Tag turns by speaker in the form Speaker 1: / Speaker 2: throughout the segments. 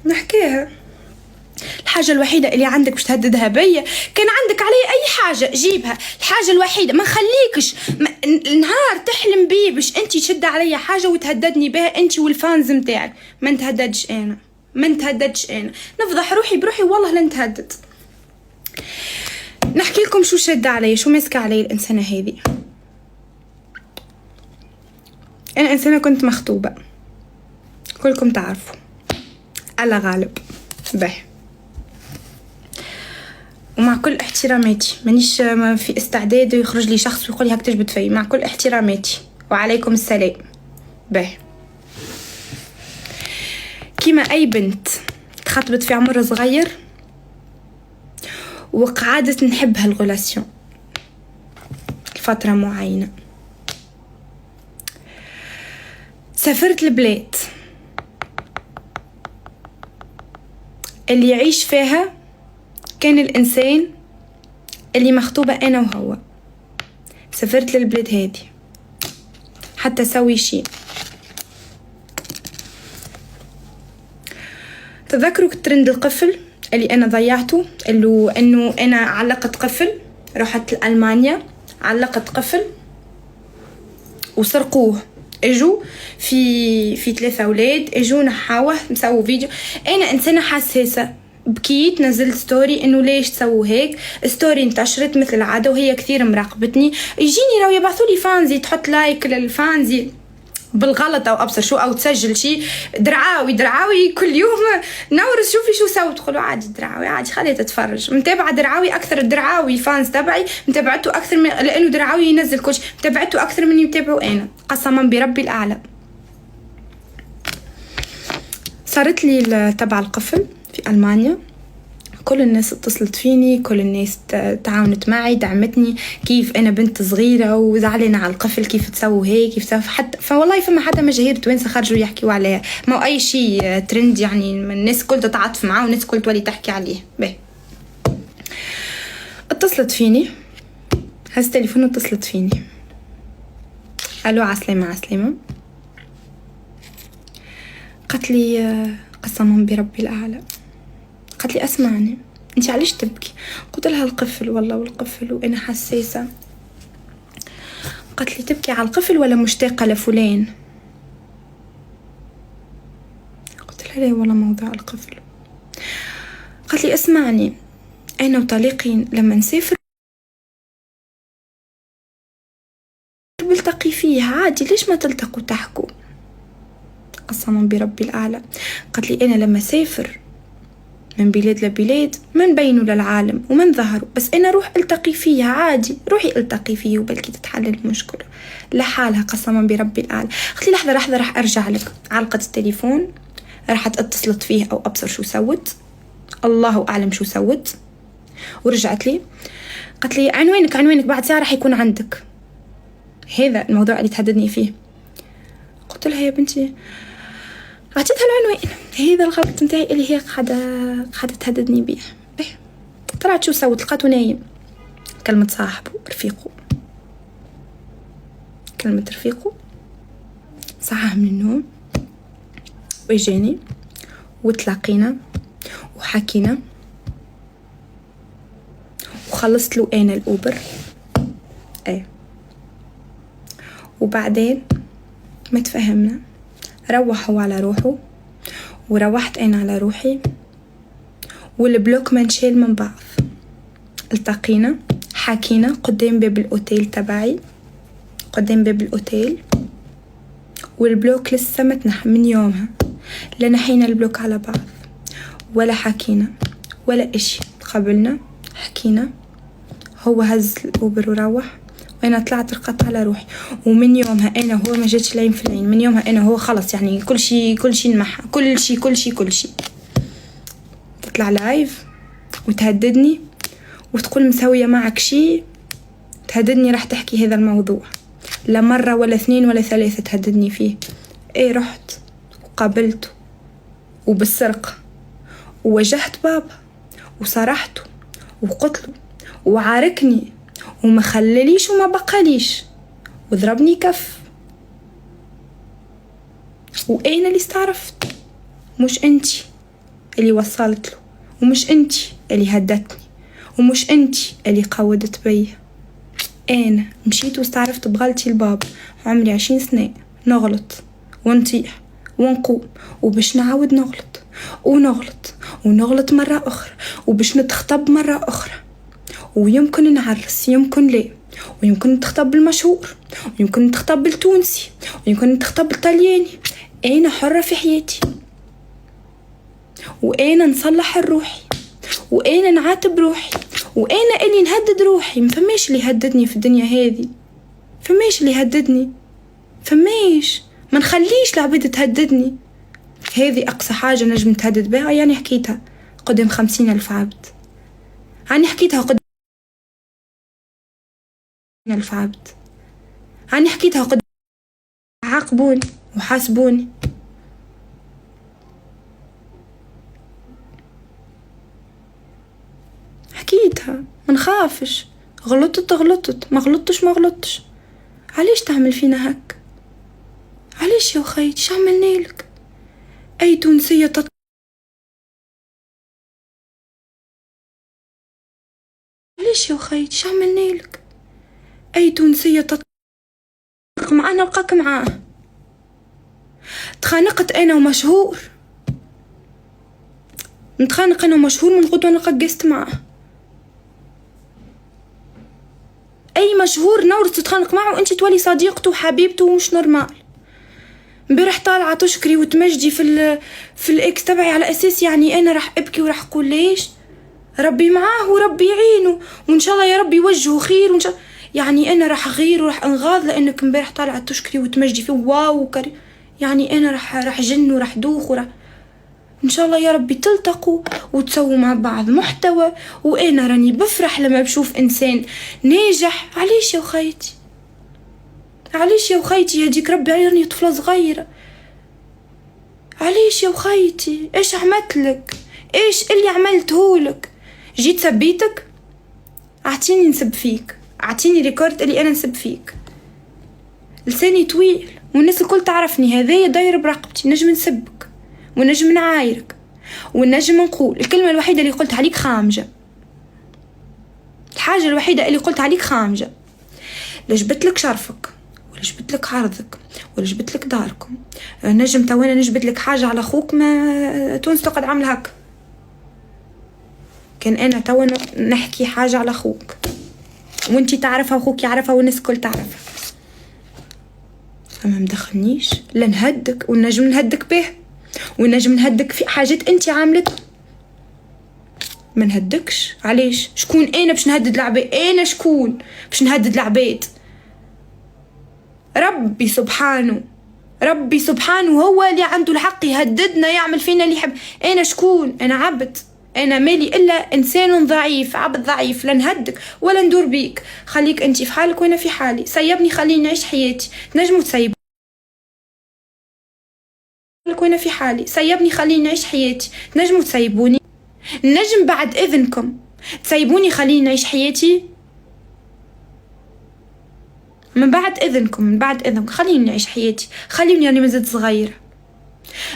Speaker 1: نحكيها. الحاجة الوحيدة اللي عندك باش تهددها بيا كان عندك علي أي حاجة جيبها. الحاجة الوحيدة ما نخليكش نهار تحلم بيه باش أنت تشد علي حاجة وتهددني بها أنت والفانز متاعك. ما نتهددش أنا، ما نتهددش أنا، نفضح روحي بروحي والله لا نتهدد. نحكي لكم شو شد علي، شو ماسكة علي الإنسانة هذه. أنا إنسانة كنت مخطوبة، كلكم تعرفوا، الله غالب به. ومع كل احتراماتي مانيش في استعداد يخرج لي شخص ويقول لي هاك تجبد فيا، مع كل احتراماتي وعليكم السلام به. كيما اي بنت تخطبت في عمر صغير وقعدت نحب هالغولاسيون لفترة معينة، سافرت البلاد اللي يعيش فيها كان الإنسان اللي مخطوبة أنا وهو. سافرت للبلاد هذه حتى سوي شيء. تذكروا ترند القفل اللي أنا ضيعته، اللي أنه أنا علقت قفل، رحت لألمانيا علقت قفل وسرقوه. اجوا في 3 أولاد اجوا نحاوه مسووا فيديو. أنا إنسانة حساسة، بكيت نزلت ستوري انه ليش تسووا هيك. ستوري انتشرت مثل العاده وهي كثير مراقبتني. يجيني راهو يبعثوا لي فانزي تحط لايك للفانزي بالغلط او ابصر شو، او تسجل شيء دراعوي كل يوم نورس شوفي شو سووا. تقولوا عادي دراعوي عادي خليها تتفرج. متابعه دراعوي اكثر، الدراعوي فانز تبعي متابعته اكثر من لانه دراعوي ينزل كل شيء، متابعته اكثر من يتابعوا انا قسما بربي الاعلى. صارت لي تبع القفل في ألمانيا، كل الناس اتصلت فيني، كل الناس تعاونت معي دعمتني، كيف أنا بنت صغيرة وزعلنا على القفل كيف تسووا هيك كيف تسووا. حتى فوالله فما حتى مشاهير توانسة خرجوا يحكيوا عليها، ما أي شيء ترند يعني الناس كل تتعاطف معاه والناس كل تولي تحكي عليه. به اتصلت فيني، هز تليفون اتصلت فيني، ألو عسلامة عسلامة. قالت لي قسما بربي الأعلى، قالت لي اسمعني انت علاش تبكي؟ قلت لها القفل والله والقفل وانا حساسه. قالت لي تبكي على القفل ولا مشتاقه لفلان؟ قلت لها لا والله موضوع القفل. قالت لي اسمعني انا وطليقي لما نسافر بلتقي فيه عادي، ليش ما تلتقوا تحكوا؟ قسما بربي الاعلى. قالت لي انا لما سافر من بلاد لبلاد ما نبينوا للعالم وما نظهروا، بس انا روح التقي فيه عادي، روحي التقي فيه وبلكي تتحل المشكله لحالها قسما بربي الاعلى. قلت لي لحظه راح ارجع لك. علقت التليفون، راحت اتصلت فيه او ابصر شو سوت، الله اعلم شو سوت، ورجعت لي قالت لي عنوانك بعد ساعه راح يكون عندك. هذا الموضوع اللي تهددني فيه. قلت لها يا بنتي عطيتها العنوان، هذا الغلط نتاعي اللي هي قاعده تهددني بيه. طلعت شو سوت؟ لقاته نايم. كلمه صاحبه رفيقه، كلمه رفيقه صحاه من النوم واجاني وتلاقينا وحكينا وخلصت له انا الاوبر. وبعدين ما تفهمنا، روح هو على روحه وروحت انا على روحي، والبلوك ما نشيل من بعض. التقينا حكينا قدام باب الاوتيل تبعي، قدام باب الاوتيل، والبلوك لسه متنح من يومها. لا نحينا البلوك على بعض ولا حكينا ولا اشي. قبلنا حكينا، هو هز الاوبر وروح وانا طلعت رقدت على روحي. ومن يومها انا هو ما جاتش العين في العين، من يومها انا هو خلص يعني كل شيء نمحى، كل شيء. تطلع لايف وتهددني وتقول مسويه معك شيء، تهددني راح تحكي هذا الموضوع. لا مرة ولا 2 ولا 3 تهددني فيه. رحت وقابلته وبالسرقة وواجهت بابا وصرحته وقتله وعاركني وما خلليش وما بقاليش وضربني كف، وانا اللي استعرفت مش انتي. اللي وصلت له، ومش انتي اللي هدتني، ومش انتي اللي قودت بيا. انا مشيت واستعرفت بغلطي الباب، عمري 20 سنة نغلط ونطيح ونقوم، وباش نعاود نغلط ونغلط ونغلط مرة أخرى، وباش نتخطب مرة أخرى، ويمكن نعرس يمكن لا، ويمكن نتخطب بالمشهور، ويمكن نتخطب بالتونسي، ويمكن نتخطب بالطلياني. أنا حرة في حياتي، وأنا نصلح روحي، وأنا نعاتب روحي، وأنا اللي نهدد روحي. مفماش اللي يهددني في الدنيا هذه، فماش اللي يهددني، فماش، ما نخليش العباد تهددني. هذه أقصى حاجة نجم تهدد بها، يعني حكيتها قدام 50,000 عبد، يعني حكيتها قدام 50,000 عبد، يعني حكيتها قدام عاقبوني وحاسبوني. حكيتها ما نخافش، غلطت ما غلطتش. علاش تعمل فينا هك؟ علاش يا خيتي؟ شو عملنالك؟ أي تونسية علاش يا خيتي؟ شو عملنالك؟ أي تونسية معانا لقاك معاه. تخانقت أنا ومشهور، نتخانق أنا ومشهور من غدوة نلقاك قست معاه. أي مشهور نورس تتخانق معه وأنت تولي صديقته وحبيبته، ومش نورمال. امبارح طالعة تشكري وتمجدي في الإكس تبعي على أساس يعني أنا راح أبكي وراح أقول ليش؟ ربي معاه وربي يعينه، وإن شاء الله يا ربي يوجهه خير، وإن شاء يعني أنا راح أغير وراح أنغاض لأنك امبارح طالعة تشكري وتمجدي فيه واو يعني أنا راح جن وراح دوخ وراح إن شاء الله يا ربي تلتقوا وتسووا مع بعض محتوى. وأنا راني بفرح لما بشوف إنسان ناجح. علاش يا خيتي؟ علاش يا خيتي؟ يهديك ربي عيرني طفلة صغيرة. علاش يا خيتي؟ إيش عملتلك؟ إيش اللي عملتهولك؟ جيت سبيتك؟ أعطيني نسب فيك، أعطيني ريكورد اللي أنا نسب فيك. لساني طويل والناس الكل تعرفني، هذايا داير برقبتي، نجم نسبك ونجم نعايرك ونجم نقول الكلمة الوحيدة اللي قلت عليك خامجة، الحاجة الوحيدة اللي قلت عليك خامجة. لا جبتلك شرفك ولا جبتلك عرضك ولا جبتلك داركم. نجم توانا نجبتلك حاجة على أخوك، ما تونس تقعد عامل هكا. كان أنا توانا نحكي حاجة على أخوك وانتي تعرفها وأخوك يعرفها والناس الكل تعرفها، فما مدخلنيش. لا نهدك، ونجم نهدك به، ونجم نهدك في حاجات انتي عاملتها. ما نهدكش. علاش؟ شكون انا باش نهدد العباد؟ انا شكون باش نهدد العباد؟ ربي سبحانه هو اللي عنده الحق يهددنا، يعمل فينا اللي يحب. انا شكون؟ انا عبد، انا مالي الا انسان ضعيف، عبد ضعيف. لا نهدك ولا ندور بيك، خليك انتي في حالك وانا في حالي. سيبني خليني نعيش حياتي، تنجموا تسيبوا وانا في حالي. سيبني خليني نعيش حياتي، تنجموا تسيبوني؟ نجم بعد اذنكم تسيبوني خليني نعيش حياتي؟ من بعد اذنكم خليني نعيش حياتي، خليني راني مازلت صغيره.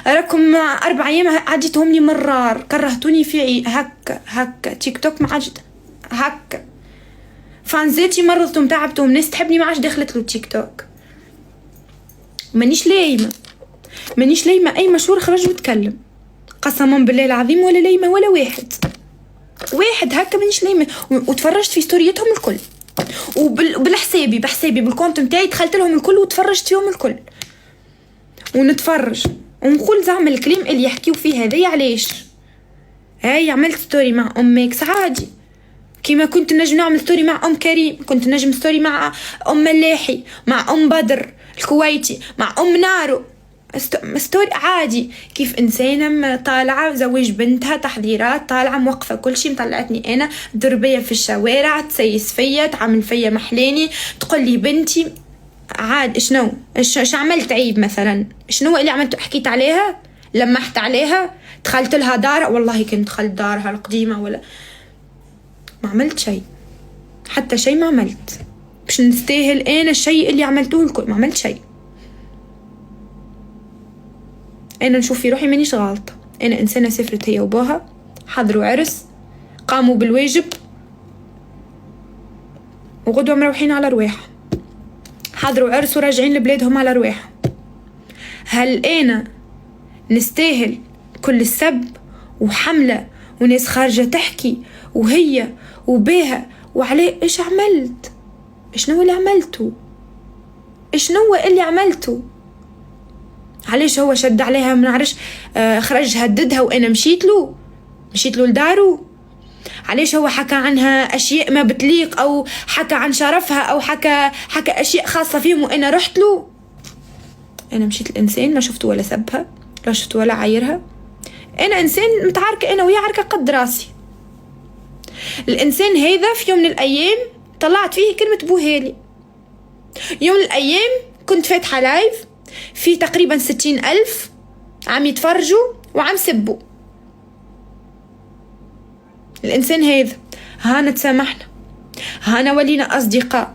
Speaker 1: راكم 4 أيام عديتهم لي مرار، كرهتوني في هكا تيك توك ما عجد هكا. فانزاتي مرضتهم تعبتهم، ناس تحبني ما عادش دخلت له تيك توك. مانيش لايمه اي مشهور خرج وتكلم، قسما بالله العظيم ولا لايمه ولا واحد هكا. مانيش لايمه، وتفرجت في ستورياتهم الكل، وبالحسابي بحسابي بالكونت نتاعي دخلت لهم الكل وتفرجت فيهم الكل، ونتفرج ونقول زعما الكلام اللي يحكيو فيه هذايا. علاش؟ هاي عملت ستوري مع ماكس عادي، كيما كنت نجم نعمل ستوري مع كريم، كنت نجم ستوري مع ملاحي، مع بدر الكويتي، مع نارو. ستوري عادي، كيف إنسانة طالعة زوج بنتها، تحضيرات، طالعة موقفة كل شيء، مطلعتني أنا دربية في الشوارع، تسيس فيا، تعمل فيا محلاني، تقول لي بنتي عاد. شنو عملت عيب مثلا؟ شنو اللي عملت؟ حكيت عليها، لمحت عليها، دخلت لها دار؟ والله كنت دخلت دارها القديمة ولا ما عملت شيء، حتى شيء ما عملت باش نستاهل أنا الشيء اللي عملته الكل. ما عملت شيء. أنا نشوف في روحي مانيش غلطة، أنا إنسانة سافرت هي وباها، حضروا عرس، قاموا بالواجب، وغدوة مروحين على رواحهم. حضروا عرس وراجعين لبلادهم على رواحهم. هل أنا نستاهل كل السب وحملة وناس خارجة تحكي وهي وباها وعليه؟ إيش عملت؟ شنو اللي عملته؟ شنو اللي عملته؟ علاش هو شد عليها منعرفش، خرج هددها وأنا مشيت له لدارو؟ علاش هو حكى عنها أشياء ما بتليق، أو حكى عن شرفها، أو حكى أشياء خاصة فيهم وأنا رحت له؟ أنا مشيت الإنسان، ما شفت ولا سبها، لا شفت ولا عايرها. أنا إنسان متعاركة أنا ويا عاركة قد راسي. الإنسان هذا في يوم من الأيام طلعت فيه كلمة بوهالي. يوم من الأيام كنت فاتحة لايف في تقريبا 60,000 عم يتفرجوا وعم سبوا. الإنسان هذا هانا تسامحنا، هانا ولينا أصدقاء،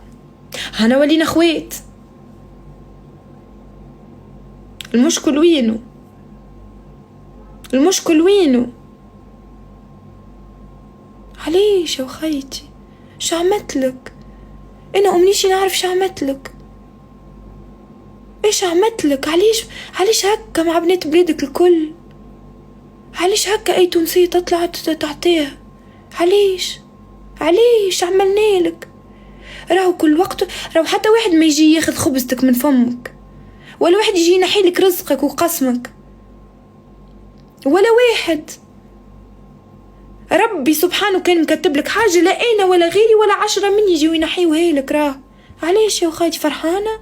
Speaker 1: هانا ولينا أخوات. المشكل وينه؟ المشكل وينه؟ عليش يا وخيتي؟ شو عملتلك؟ أنا أمنيشي نعرف شو عملتلك. إيش عملتلك؟ عليش هكا مع بنات بلادك الكل؟ عليش هكا أي تونسية تطلع تعطيها؟ عليش عملنالك؟ راهو كل وقت، راهو حتى واحد ما يجي ياخذ خبزتك من فمك، ولا واحد يجي ينحيلك رزقك وقسمك، ولا واحد. ربي سبحانه كان مكتب لك حاجة، لا أنا ولا غيري ولا 10 من يجي وينحيوها لك. راه علاش يا وخايتي فرحانة؟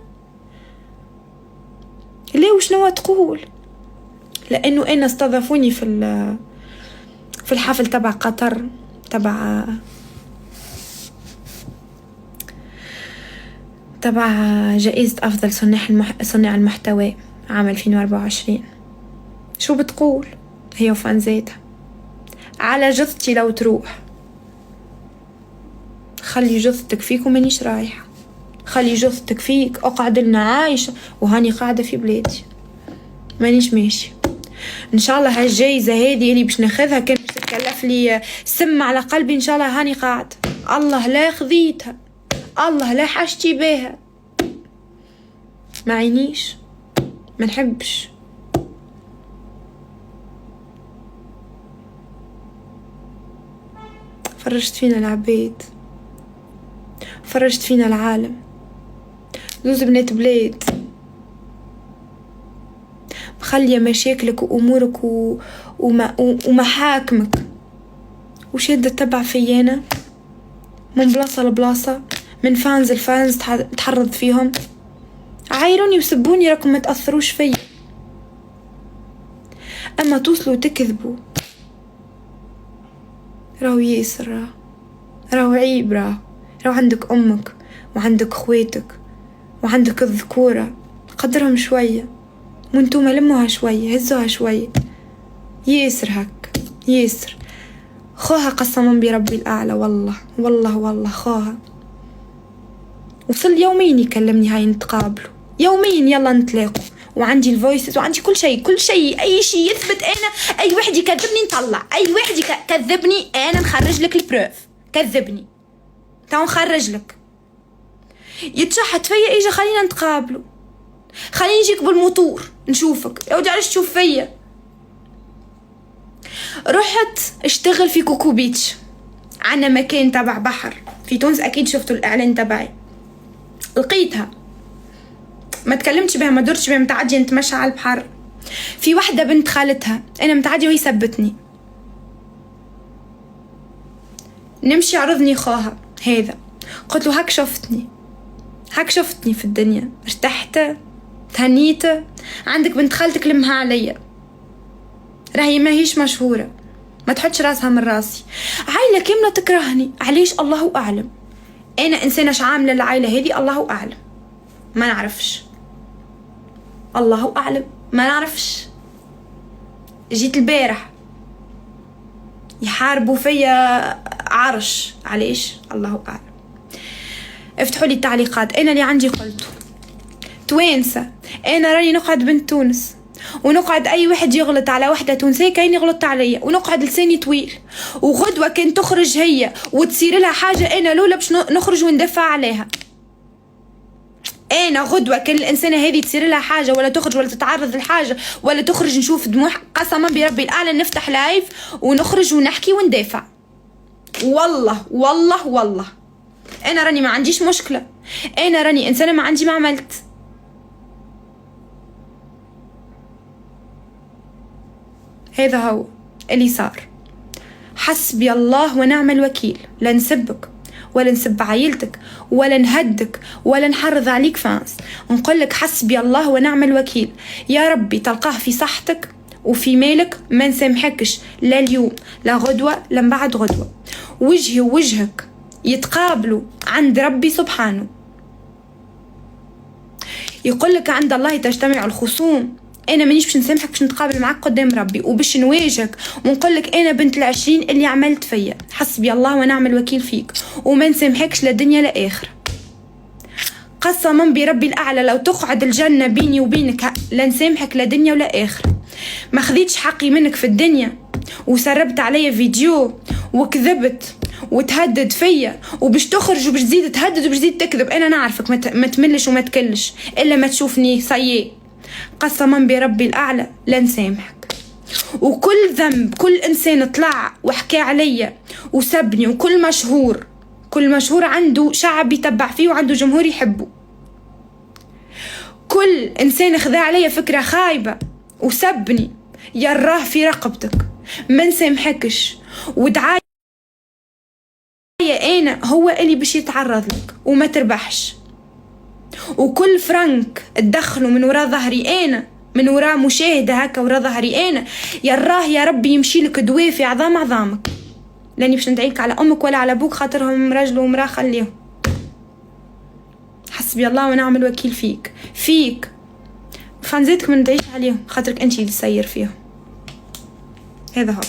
Speaker 1: ليه وشنو تقول؟ لأنه أنا استضافوني في الحفل تبع قطر، تبع جائزة أفضل صناع المحتوى عام 2024. شو بتقول هي وفانزاتها؟ على جثتي لو تروح، خلي جثتك فيك ومانيش رايحة، خلي جثتك فيك، اقعد لنا عايشة وهاني قاعدة في بلادي مانيش ماشي. ان شاء الله هالجايزة هذه اللي باش ناخذها كان باش تكلف لي سم على قلبي، ان شاء الله هاني قاعدة. الله لا خذيتها، الله لا حاجتي بها، ما عينيش، ما نحبش. فرجت فينا العبيد، فرجت فينا العالم، زوز بنات بلاد، مخلية مشاكلك وأمورك ومحاكمك وشادة تبع فيانا من بلاصة لبلاصة، من فانز الفانز تحرض فيهم، عايروني وسبوني راكم ما تأثروش فيا. أما توصلوا تكذبوا راهو ياسر، راهو عيب، راهو عندك أمك وعندك خواتك وعندك الذكورة، قدرهم شوية، وانتوما لموها شوية، هزوها شوية. ياسر هك ياسر خوها، قسما بربي الأعلى، والله خوها وصل يومين يكلمني، هاي نتقابلوا يومين، يلا نتلاقوا، وعندي الفويسز وعندي كل شيء، أي شيء يثبت أنا، أي واحد يكذبني نطلع، أي واحد يكذبني أنا نخرج لك البروف، كذبني تعال نخرج لك. يتشحت فيا إيجا خلينا نتقابلوا، خليني نجيك بالموتور نشوفك، يا ودي علاش تشوف فيا. رحت اشتغل في كوكو بيتش، عنا مكان تبع بحر في تونس، أكيد شفتوا الإعلان تبعي. لقيتها، ما تكلمتش بها، ما درتش بها، متعدية نتمشى على البحر، في واحدة بنت خالتها، أنا متعدية وهي سبتني، نمشي عرضني خوها هذا، قلت له هاك شفتني في الدنيا، ارتحت تهنيت، عندك بنت خالتك لمها عليا، راهي ما هيش مشهورة، ما تحطش راسها من راسي، عائلة كاملة تكرهني، علاش؟ الله أعلم، أنا إنسانة عاملة العائلة هذه، الله أعلم، ما نعرفش، الله أعلم، ما نعرفش. جيت البارح يحاربوا فيا عرش، علاش؟ الله أعلم. افتحوا لي التعليقات، أنا اللي عندي قلته، توانسة، أنا راني نقعد بنت تونس، ونقعد اي واحد يغلط على وحده تونسيه كاين يغلط عليا، ونقعد لساني طويل. وغدوه كان تخرج هي وتصير لها حاجه انا لولا باش نخرج وندافع عليها. انا غدوه كان الانسانه هذه تصير لها حاجه ولا تخرج ولا تتعرض لحاجه ولا تخرج نشوف دموع، قسما بربي الاعلى نفتح لايف ونخرج ونحكي وندافع. والله والله والله انا راني ما عنديش مشكله، انا راني انسانه ما عندي ما عملت. هذا هو اللي صار. حسبي الله ونعم الوكيل. لا نسبك ولا نسب عائلتك ولا نهدك ولا نحرض عليك فانس، نقولك حسبي الله ونعم الوكيل. يا ربي تلقاه في صحتك وفي مالك، ما نسامحكش لا اليوم لا غدوة لا من بعد غدوة. وجهي ووجهك يتقابلوا عند ربي سبحانه. يقولك عند الله تجتمع الخصوم. انا مانيش باش نسامحك باش نتقابل معاك قدام ربي وباش نواجهك ونقولك انا بنت 20 اللي عملت فيا. حسبي الله ونعم الوكيل فيك، وما نسامحكش لا دنيا لا اخره. قسما بربي الاعلى لو تقعد الجنه بيني وبينك لا نسامحك لا دنيا ولا اخره. ما خذيتش حقي منك في الدنيا وسربت عليا فيديو وكذبت وتهدد فيا وباش تخرج وباش تزيد تهدد وباش تزيد تكذب. انا نعرفك ما تملش وما تكلش الا ما تشوفني صيي. قسما بربي الاعلى لا نسامحك. وكل ذنب كل انسان طلع وحكى عليا وسبني، وكل مشهور عنده شعب يتبع فيه وعنده جمهور يحبه. كل انسان خذا عليا فكره خايبه وسبني يراه في رقبتك، ما نسامحكش. ودعاية انا هو اللي باش يتعرض لك وما تربحش. وكل فرنك تدخله من وراء ظهري انا، من وراء مشاهده هكا وراء ظهري انا، يراه يا ربي يمشي لك دواء في عظام عظامك. لاني باش ندعيك على امك ولا على ابوك خاطرهم راجل ومراه خليهم. حسبي الله ونعم الوكيل فيك فانزيتك من ندعيش عليهم خاطرك انتي اللي تسير فيهم. هذا هو.